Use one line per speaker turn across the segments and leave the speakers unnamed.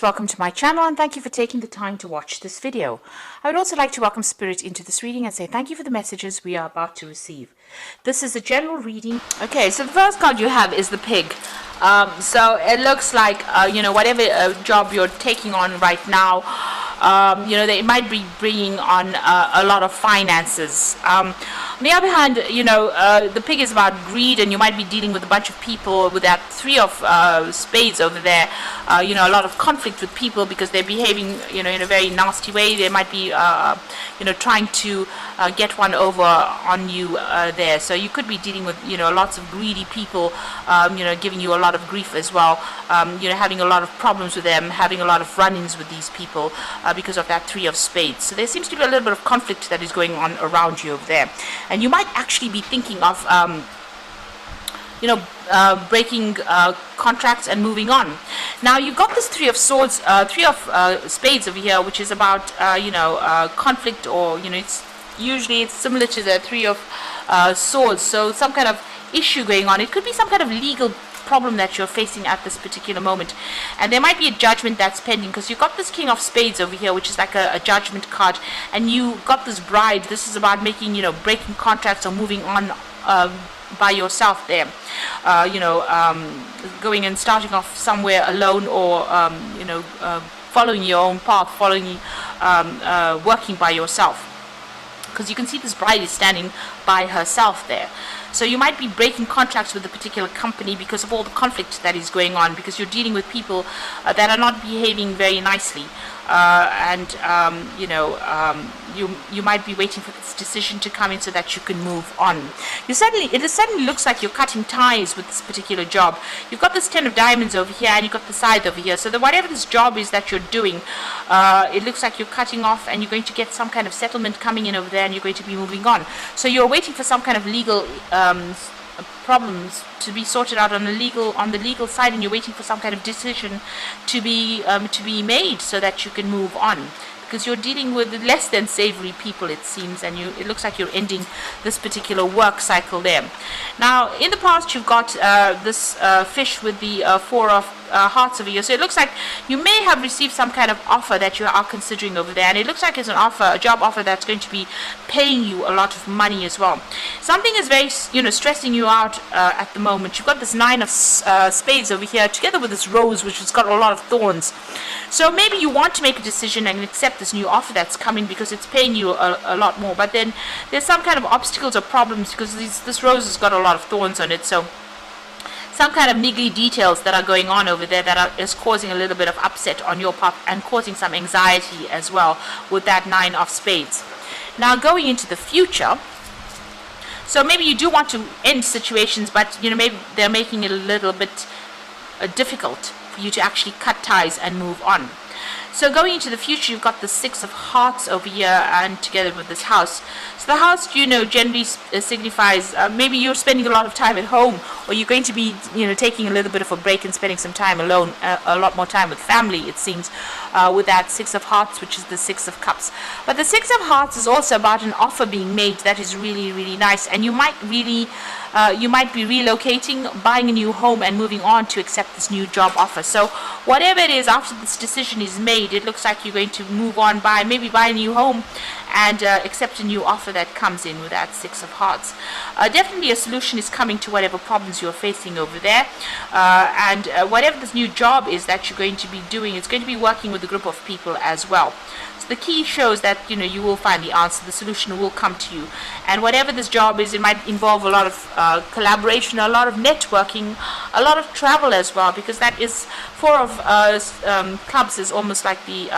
Welcome to my channel and thank you for taking the time to watch this video. I would also like to welcome Spirit into this reading and say thank you for the messages we are about to receive. This is a general reading. Okay, so the first card you have is the pig. So it looks like, whatever job you're taking on right now, they might be bringing on a lot of finances. On the other hand, the pig is about greed, and you might be dealing with a bunch of people with that three of spades over there. A lot of conflict with people because they're behaving, in a very nasty way. They might be, trying to get one over on you there. So you could be dealing with, lots of greedy people, giving you a lot of grief as well. Having a lot of problems with them, having a lot of run-ins with these people because of that three of spades. So there seems to be a little bit of conflict that is going on around you over there. And you might actually be thinking of, breaking contracts and moving on. Now you've got this three of swords, three of spades over here, which is about conflict, or it's similar to the three of swords. So some kind of issue going on. It could be some kind of legal problem that you're facing at this particular moment, and there might be a judgment that's pending because you've got this king of spades over here, which is like a judgment card, and you got this bride. This is about making, breaking contracts or moving on by yourself there, going and starting off somewhere alone, or following your own path, working by yourself, because you can see this bride is standing by herself there. So you might be breaking contracts with a particular company because of all the conflict that is going on, because you're dealing with people that are not behaving very nicely, you might be waiting for this decision to come in so that you can move on. It suddenly looks like you're cutting ties with this particular job. You've got this 10 of diamonds over here, and you've got the scythe over here. So whatever this job is that you're doing, it looks like you're cutting off, and you're going to get some kind of settlement coming in over there, and you're going to be moving on. So you're waiting for some kind of legal problems to be sorted out on the legal side, and you're waiting for some kind of decision to be made so that you can move on, because you're dealing with less than savory people, it seems, and it looks like you're ending this particular work cycle there. Now in the past you've got this fish with the four of hearts over here. So it looks like you may have received some kind of offer that you are considering over there, and it looks like it's a job offer that's going to be paying you a lot of money as well. Something is very stressing you out at the moment. You've got this 9 of spades over here together with this rose, which has got a lot of thorns. So maybe you want to make a decision and accept this new offer that's coming because it's paying you a lot more, but then there's some kind of obstacles or problems because this rose has got a lot of thorns on it. So some kind of niggly details that are going on over there that is causing a little bit of upset on your part and causing some anxiety as well with that 9 of spades. Now going into the future, so maybe you do want to end situations, but maybe they're making it a little bit difficult for you to actually cut ties and move on. So going into the future, you've got the 6 of hearts over here, and together with this house. So the house, generally signifies maybe you're spending a lot of time at home, or you're going to be, taking a little bit of a break and spending some time alone, a lot more time with family, it seems, with that 6 of hearts, which is the 6 of cups. But the 6 of hearts is also about an offer being made that is really, really nice, and you might be relocating, buying a new home, and moving on to accept this new job offer. So whatever it is, after this decision is made, it looks like you're going to move on, maybe buy a new home and accept a new offer that comes in with that 6 of hearts. Definitely a solution is coming to whatever problems you're facing over there, and whatever this new job is that you're going to be doing, it's going to be working with a group of people as well. So the key shows that you will find the answer, the solution will come to you, and whatever this job is, it might involve a lot of collaboration, a lot of networking, a lot of travel as well, because that is 4 of clubs is almost like the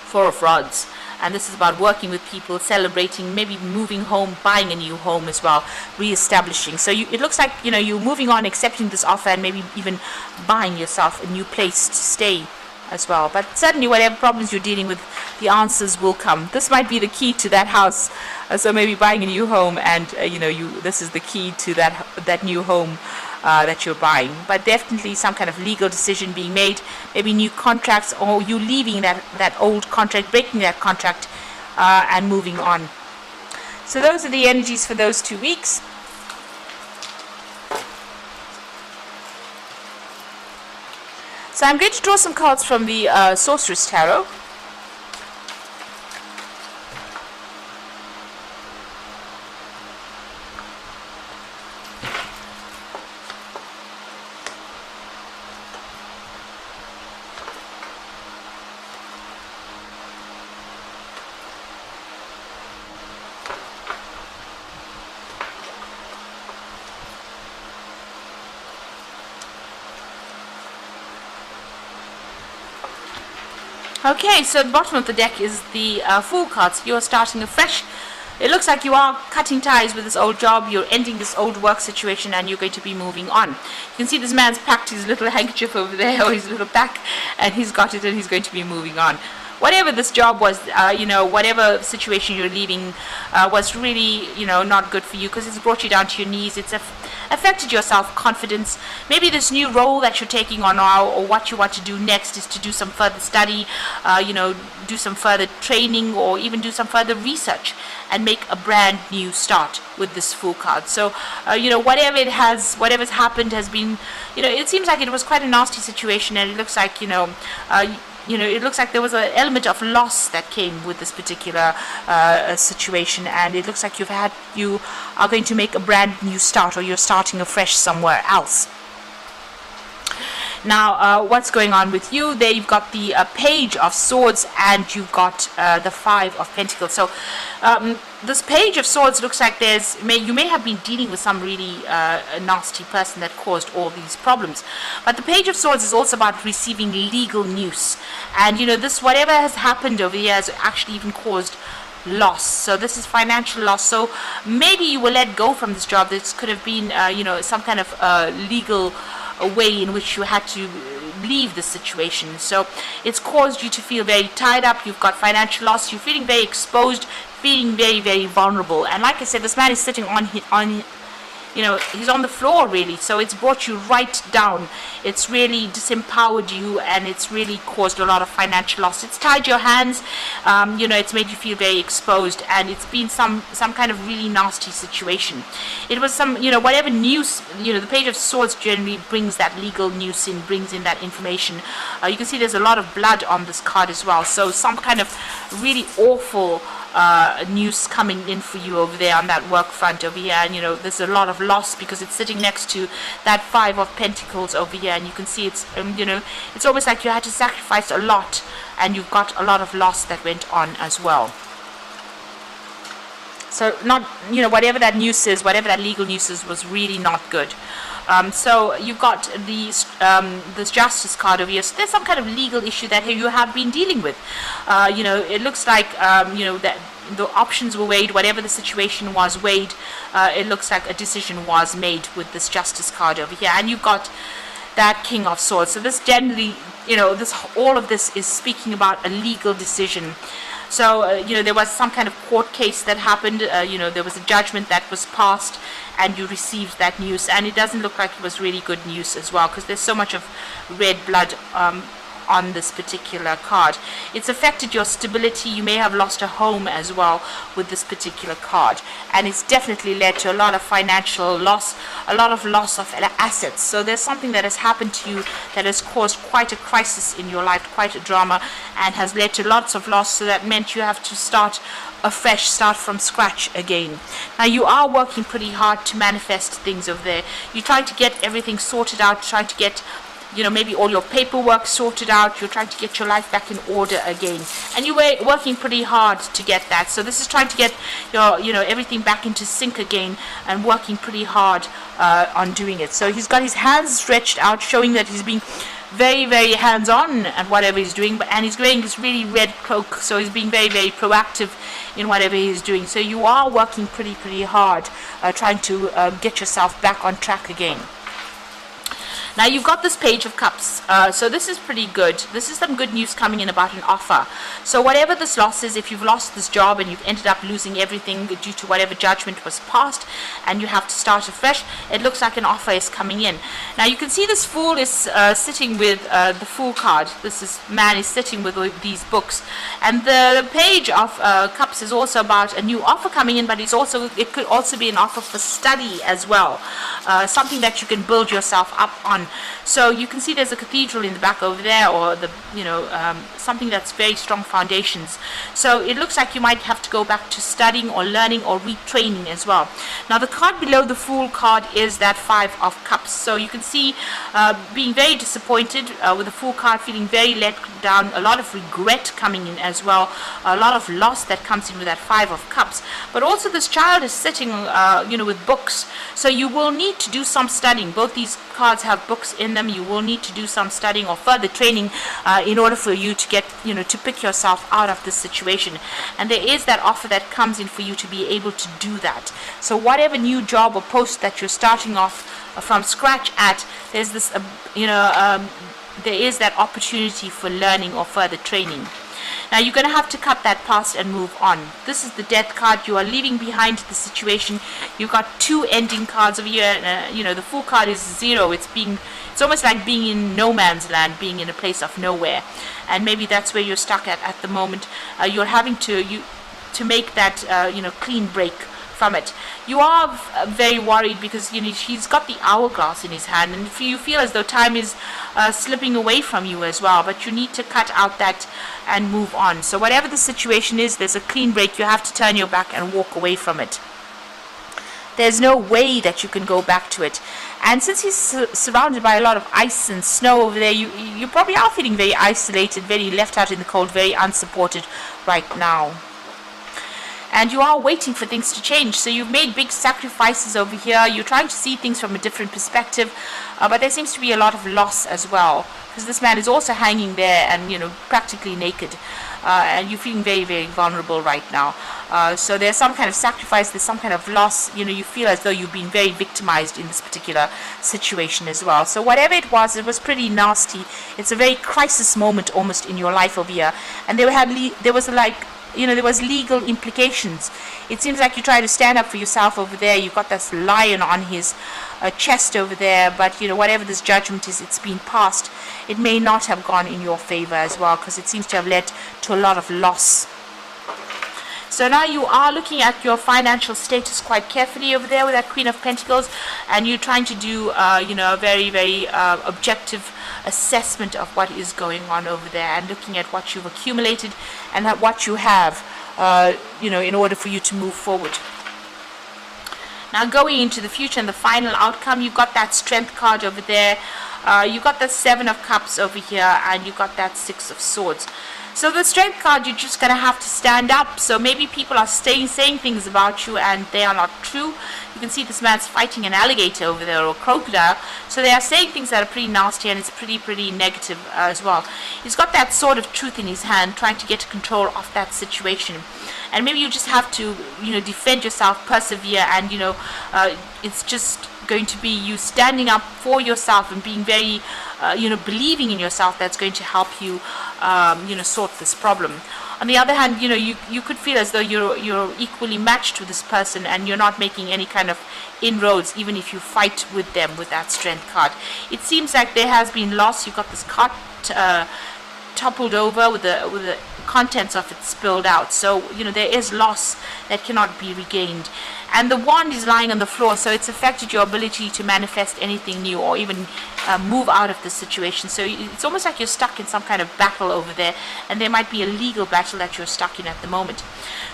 4 of rods, and this is about working with people, celebrating, maybe moving home, buying a new home as well, re-establishing. So it looks like you're moving on, accepting this offer, and maybe even buying yourself a new place to stay as well. But certainly whatever problems you're dealing with, the answers will come. This might be the key to that house, so maybe buying a new home, and this is the key to that new home that you're buying. But definitely some kind of legal decision being made, maybe new contracts, or you leaving that old contract, breaking that contract, and moving on. So those are the energies for those 2 weeks. So So I'm going to draw some cards from the Sorceress Tarot. Okay, so the bottom of the deck is the Fool card. So you're starting afresh. It looks like you are cutting ties with this old job, you're ending this old work situation, and you're going to be moving on. You can see this man's packed his little handkerchief over there, or his little pack, and he's got it and he's going to be moving on. Whatever this job was, whatever situation you're leaving was really, not good for you, because it's brought you down to your knees. It's affected your self-confidence. Maybe this new role that you're taking on now, or what you want to do next, is to do some further study, do some further training, or even do some further research and make a brand new start with this Fool card. So, whatever's happened has been, it seems like it was quite a nasty situation, and it looks like, it looks like there was an element of loss that came with this particular situation, and it looks like you are going to make a brand new start, or you're starting afresh somewhere else. Now, what's going on with you? There you've got the Page of Swords, and you've got the Five of Pentacles. So this Page of Swords looks like you may have been dealing with some really nasty person that caused all these problems. But the Page of Swords is also about receiving legal news. And, this whatever has happened over here has actually even caused loss. So this is financial loss. So maybe you were let go from this job. This could have been, some kind of legal a way in which you had to leave the situation. So it's caused you to feel very tied up. You've got financial loss. You're feeling very exposed, feeling very, very vulnerable. And like I said, this man is sitting on he's on the floor, really. So it's brought you right down. It's really disempowered you, and it's really caused a lot of financial loss. It's tied your hands. It's made you feel very exposed, and it's been some kind of really nasty situation. It was whatever news, the Page of Swords generally brings that legal news in, brings in that information. You can see there's a lot of blood on this card as well. So some kind of really awful news coming in for you over there on that work front over here, and there's a lot of loss because it's sitting next to that Five of Pentacles over here, and you can see it's it's almost like you had to sacrifice a lot, and you've got a lot of loss that went on as well. So not whatever that news is, whatever that legal news is, was really not good. So you've got this Justice card over here. So there's some kind of legal issue that you have been dealing with. It looks like that the options were weighed, whatever the situation was weighed. It looks like a decision was made with this Justice card over here, and you've got that King of Swords. So this generally, all of this is speaking about a legal decision. So, there was some kind of court case that happened, there was a judgment that was passed, and you received that news. And it doesn't look like it was really good news as well, because there's so much of red blood on this particular card. It's affected your stability. You may have lost a home as well with this particular card, and it's definitely led to a lot of financial loss, a lot of loss of assets. So there's something that has happened to you that has caused quite a crisis in your life, quite a drama, and has led to lots of loss. So that meant you have to start afresh, start from scratch again. Now you are working pretty hard to manifest things over there. You're trying to get everything sorted out, trying to get maybe all your paperwork sorted out. You're trying to get your life back in order again, and you were working pretty hard to get that. So this is trying to get your everything back into sync again, and working pretty hard on doing it. So he's got his hands stretched out, showing that he's being very, very hands-on at whatever he's doing, and he's wearing this really red cloak, so he's being very, very proactive in whatever he's doing. So you are working pretty hard, trying to get yourself back on track again. Now you've got this Page of Cups, so this is pretty good. This is some good news coming in about an offer. So whatever this loss is, if you've lost this job and you've ended up losing everything due to whatever judgment was passed, and you have to start afresh, it looks like an offer is coming in. Now you can see this Fool is sitting with the Fool card. Man is sitting with these books, and the Page of Cups is also about a new offer coming in, but it could also be an offer for study as well, something that you can build yourself up on on. So you can see there's a cathedral in the back over there, or the something that's very strong foundations. So it looks like you might have to go back to studying or learning or retraining as well. Now the card below the Fool card is that 5 of Cups. So you can see being very disappointed with the Fool card, feeling very let down, a lot of regret coming in as well, a lot of loss that comes in with that 5 of Cups. But also this child is sitting with books, so you will need to do some studying. Both these cards have books in them. You will need to do some studying or further training in order for you to get to pick yourself out of this situation. And there is that offer that comes in for you to be able to do that. So whatever new job or post that you're starting off from scratch at, there's this there is that opportunity for learning or further training. Now you're going to have to cut that past and move on. This is the Death card. You are leaving behind the situation. You've got 2 ending cards over here. The Fool card is 0. It's almost like being in no man's land, being in a place of nowhere. And maybe that's where you're stuck at the moment. You're having to make that clean break from it. You are very worried because he's got the hourglass in his hand, and you feel as though time is slipping away from you as well, but you need to cut out that and move on. So whatever the situation is, there's a clean break. You have to turn your back and walk away from it. There's no way that you can go back to it. And since he's surrounded by a lot of ice and snow over there, you probably are feeling very isolated, very left out in the cold, very unsupported right now. And you are waiting for things to change. So you've made big sacrifices over here. You're trying to see things from a different perspective, but there seems to be a lot of loss as well, because this man is also hanging there and practically naked, and you're feeling very, very vulnerable right now. So there's some kind of sacrifice, there's some kind of loss. You feel as though you've been very victimized in this particular situation as well. So whatever it was pretty nasty. It's a very crisis moment almost in your life over here, and there was legal implications. It seems like you try to stand up for yourself over there. You've got this lion on his chest over there, but whatever this judgment is, it's been passed. It may not have gone in your favor as well, because it seems to have led to a lot of loss. So now you are looking at your financial status quite carefully over there with that Queen of Pentacles, and you're trying to do a very, very objective assessment of what is going on over there, and looking at what you've accumulated and at what you have in order for you to move forward. Now going into the future and the final outcome, you've got that Strength card over there, you've got the 7 of Cups over here, and you've got that 6 of Swords. So the Strength card, you're just going to have to stand up. So maybe people are saying things about you and they are not true. You can see this man's fighting an alligator over there, or a crocodile. So they are saying things that are pretty nasty, and it's pretty negative as well. He's got that sword of truth in his hand, trying to get control of that situation. And maybe you just have to, defend yourself, persevere, and, it's just going to be you standing up for yourself and being very, believing in yourself, that's going to help you, sort this problem. On the other hand, you could feel as though you're equally matched with this person, and you're not making any kind of inroads, even if you fight with them with that Strength card. It seems like there has been loss. You've got this cart toppled over with the contents of it spilled out. So there is loss that cannot be regained. And the wand is lying on the floor, so it's affected your ability to manifest anything new or even move out of the situation. So it's almost like you're stuck in some kind of battle over there, and there might be a legal battle that you're stuck in at the moment.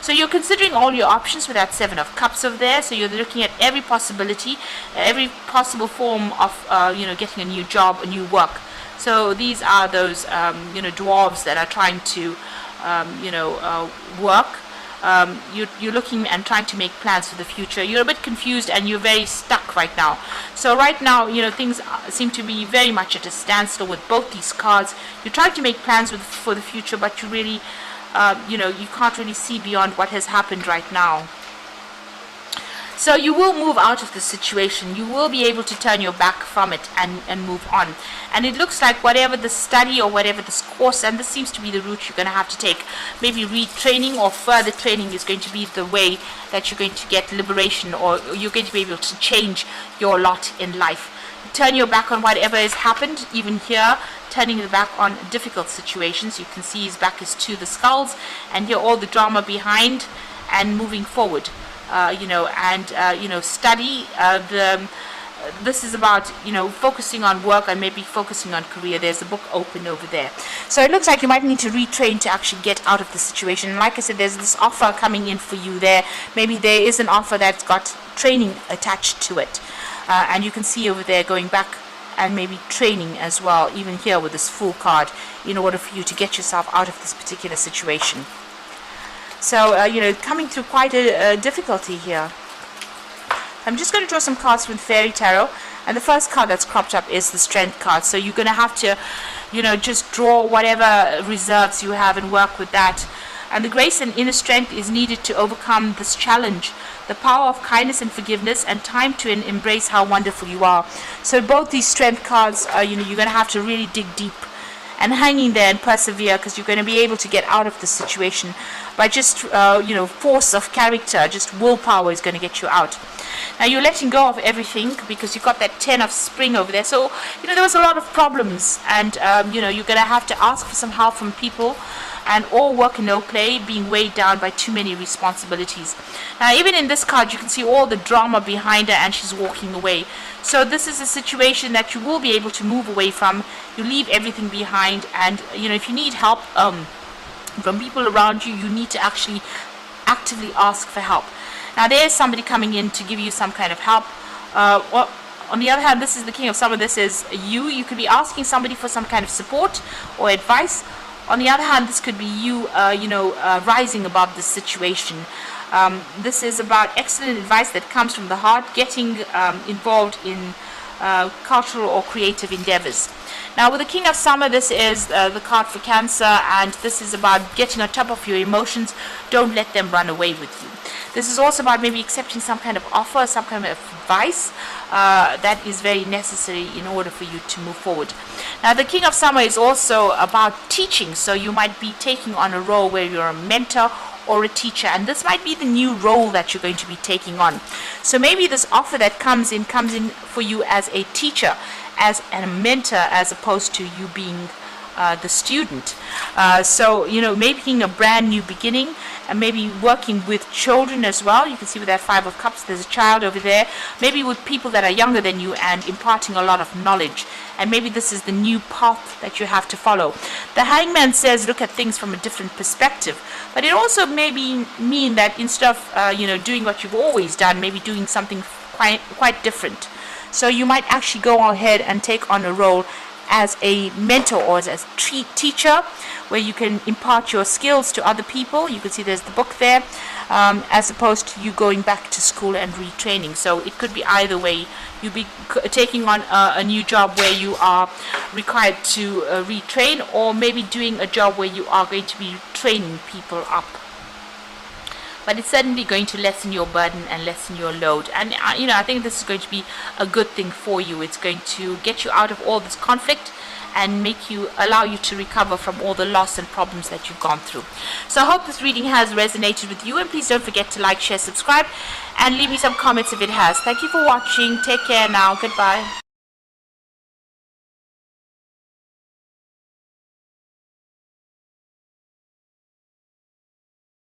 So you're considering all your options with that 7 of Cups over there. So you're looking at every possibility, every possible form of getting a new job, a new work. So these are those dwarves that are trying to work. You're looking and trying to make plans for the future. You're a bit confused and you're very stuck right now. So right now, things seem to be very much at a standstill with both these cards. You're trying to make plans for the future, but you really, you can't really see beyond what has happened right now. So you will move out of the situation. You will be able to turn your back from it and move on. And it looks like whatever the study or whatever this course, and this seems to be the route you're going to have to take, maybe retraining or further training is going to be the way that you're going to get liberation, or you're going to be able to change your lot in life. Turn your back on whatever has happened, even here, turning the back on difficult situations. You can see his back is to the skulls, and here all the drama behind, and moving forward. Study this is about, you know, focusing on work and maybe focusing on career. There's a book open over there. So it looks like you might need to retrain to actually get out of the situation. And like I said, there's this offer coming in for you there. Maybe there is an offer that's got training attached to it. And you can see over there going back and maybe training as well, even here with this Fool card, in order for you to get yourself out of this particular situation. So, you know, coming through quite a difficulty here. I'm just going to draw some cards from Fairy Tarot, and the first card that's cropped up is the Strength card. So you're going to have to, you know, just draw whatever reserves you have and work with that. And the grace and inner strength is needed to overcome this challenge. The power of kindness and forgiveness, and time to embrace how wonderful you are. So both these Strength cards, you know, you're going to have to really dig deep and hang in there and persevere, because you're going to be able to get out of the situation by just, you know, force of character. Just willpower is going to get you out. Now you're letting go of everything because you've got that 10 of Spring over there. So, you know, there was a lot of problems, and, you know, you're going to have to ask for some help from people, and all work and no play, being weighed down by too many responsibilities. Now, even in this card, you can see all the drama behind her, and she's walking away. So this is a situation that you will be able to move away from. You leave everything behind, and, you know, if you need help from people around you, you need to actually actively ask for help. Now, there's somebody coming in to give you some kind of help. Well, on the other hand, this is the King of Summer. This is you. You could be asking somebody for some kind of support or advice. On the other hand, this could be you, you know, rising above the situation. This is about excellent advice that comes from the heart, getting involved in cultural or creative endeavors. Now, with the King of Summer, this is the card for Cancer, and this is about getting on top of your emotions. Don't let them run away with you. This is also about maybe accepting some kind of offer, some kind of advice that is very necessary in order for you to move forward. Now, the King of Summer is also about teaching, so you might be taking on a role where you're a mentor or a teacher, and this might be the new role that you're going to be taking on. So maybe this offer that comes in for you as a teacher, as a mentor, as opposed to you being the student. So, you know, making a brand new beginning, and maybe working with children as well. You can see with that Five of Cups, there's a child over there. Maybe with people that are younger than you, and imparting a lot of knowledge. And maybe this is the new path that you have to follow. The Hangman says look at things from a different perspective. But it also maybe mean that instead of, you know, doing what you've always done, maybe doing something quite different. So you might actually go ahead and take on a role as a mentor or as a teacher, where you can impart your skills to other people. You can see there's the book there, as opposed to you going back to school and retraining. So it could be either way. You'll be taking on a new job where you are required to retrain, or maybe doing a job where you are going to be training people up. But it's certainly going to lessen your burden and lessen your load. And, you know, I think this is going to be a good thing for you. It's going to get you out of all this conflict and allow you to recover from all the loss and problems that you've gone through. So I hope this reading has resonated with you, and please don't forget to like, share, subscribe, and leave me some comments if it has. Thank you for watching. Take care now. Goodbye.